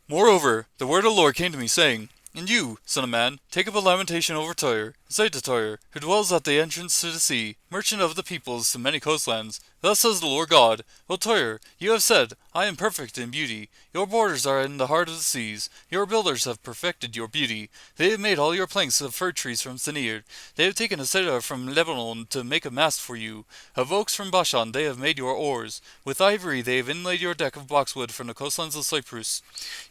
Moreover, the word of the Lord came to me, saying, And you, son of man, take up a lamentation over Tyre, and say to Tyre, who dwells at the entrance to the sea, merchant of the peoples to many coastlands, Thus says the Lord God, O Tyre, you have said, I am perfect in beauty. Your borders are in the heart of the seas. Your builders have perfected your beauty. They have made all your planks of fir trees from Senir. They have taken a cedar from Lebanon to make a mast for you. Of oaks from Bashan they have made your oars. With ivory they have inlaid your deck of boxwood from the coastlands of Cyprus.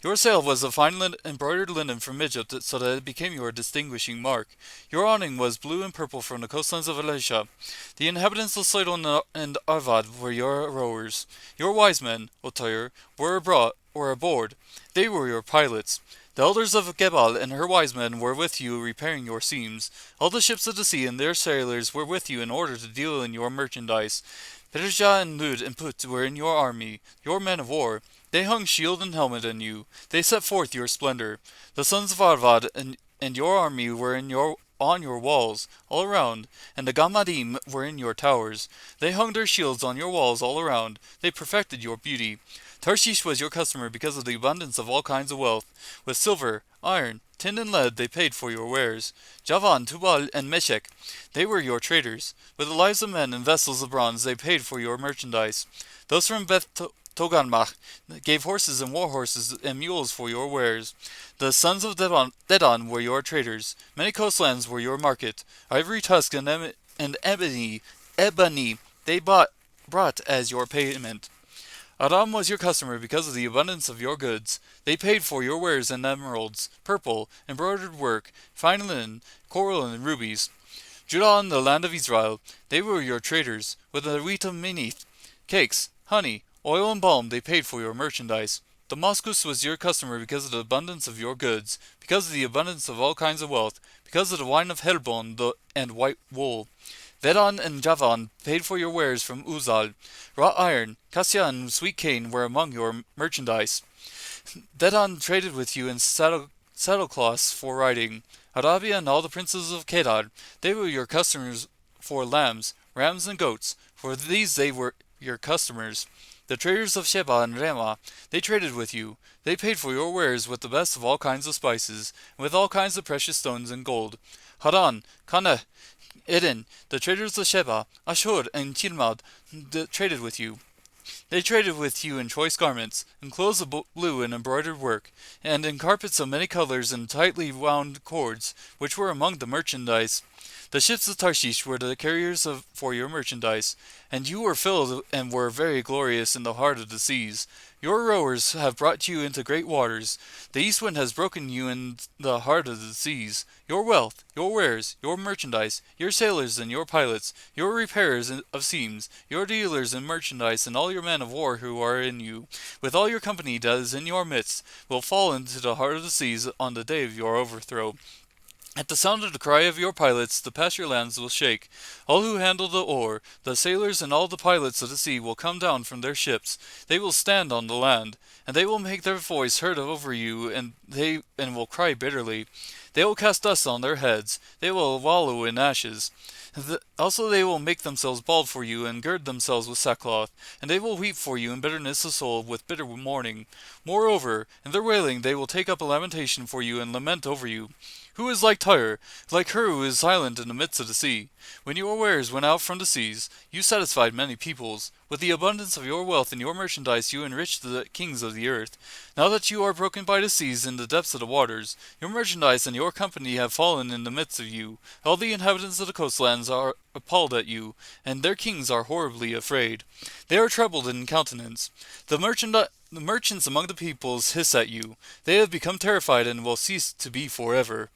Your sail was of fine embroidered linen from Egypt, so that it became your distinguishing mark. Your awning was blue and purple from the coastlands of Elisha. The inhabitants of Sidon and Arvad were your rowers. Your wise men, O Tyre, were aboard. They were your pilots. The elders of Gebal and her wise men were with you repairing your seams. All the ships of the sea and their sailors were with you in order to deal in your merchandise. Persia and Lud and Put were in your army, your men of war. They hung shield and helmet on you. They set forth your splendor. The sons of Arvad and your army were on your walls, all around, and the Gammadim were in your towers. They hung their shields on your walls all around. They perfected your beauty. Tarshish was your customer because of the abundance of all kinds of wealth. With silver, iron, tin, and lead they paid for your wares. Javan, Tubal, and Meshech, they were your traders. With the lives of men and vessels of bronze they paid for your merchandise. Those from Beth Toganmach gave horses and war horses and mules for your wares. The sons of Dedan were your traders. Many coastlands were your market. Ivory tusk and ebony they brought as your payment. Aram was your customer because of the abundance of your goods. They paid for your wares in emeralds, purple, embroidered work, fine linen, coral, and rubies. Judah and the land of Israel, they were your traders. With the wheat of Minith, cakes, honey, oil, and balm, they paid for your merchandise. Damascus was your customer because of the abundance of your goods, because of the abundance of all kinds of wealth, because of the wine of Helbon and white wool. Vedon and Javan paid for your wares from Uzal. Wrought iron, cassia, and sweet cane were among your merchandise. Dedan traded with you in saddlecloths for riding. Arabia and all the princes of Kedar, they were your customers for lambs, rams, and goats. For these they were your customers. The traders of Sheba and Ramah, they traded with you. They paid for your wares with the best of all kinds of spices, and with all kinds of precious stones and gold. Haran, Kaneh, Eden, the traders of Sheba, Ashur, and Chilmad, traded with you. They traded with you in choice garments, in clothes of blue and embroidered work, and in carpets of many colors and tightly wound cords, which were among the merchandise. The ships of Tarshish were the carriers for your merchandise, and you were filled and were very glorious in the heart of the seas. Your rowers have brought you into great waters. The east wind has broken you in the heart of the seas. Your wealth, your wares, your merchandise, your sailors and your pilots, your repairers of seams, your dealers in merchandise, and all your men of war who are in you, with all your company that is in your midst, will fall into the heart of the seas on the day of your overthrow. At the sound of the cry of your pilots, the pasture lands will shake. All who handle the oar, the sailors and all the pilots of the sea will come down from their ships. They will stand on the land, and they will make their voice heard over you, and will cry bitterly. They will cast dust on their heads. They will wallow in ashes. Also they will make themselves bald for you, and gird themselves with sackcloth, and they will weep for you in bitterness of soul, with bitter mourning. Moreover, in their wailing they will take up a lamentation for you, and lament over you. Who is like Tyre, like her who is silent in the midst of the sea? When your wares went out from the seas, you satisfied many peoples. With the abundance of your wealth and your merchandise you enriched the kings of the earth. Now that you are broken by the seas in the depths of the waters, your merchandise and your company have fallen in the midst of you. All the inhabitants of the coastlands are appalled at you, and their kings are horribly afraid. They are troubled in countenance. The merchants among the peoples hiss at you. They have become terrified and will cease to be forever.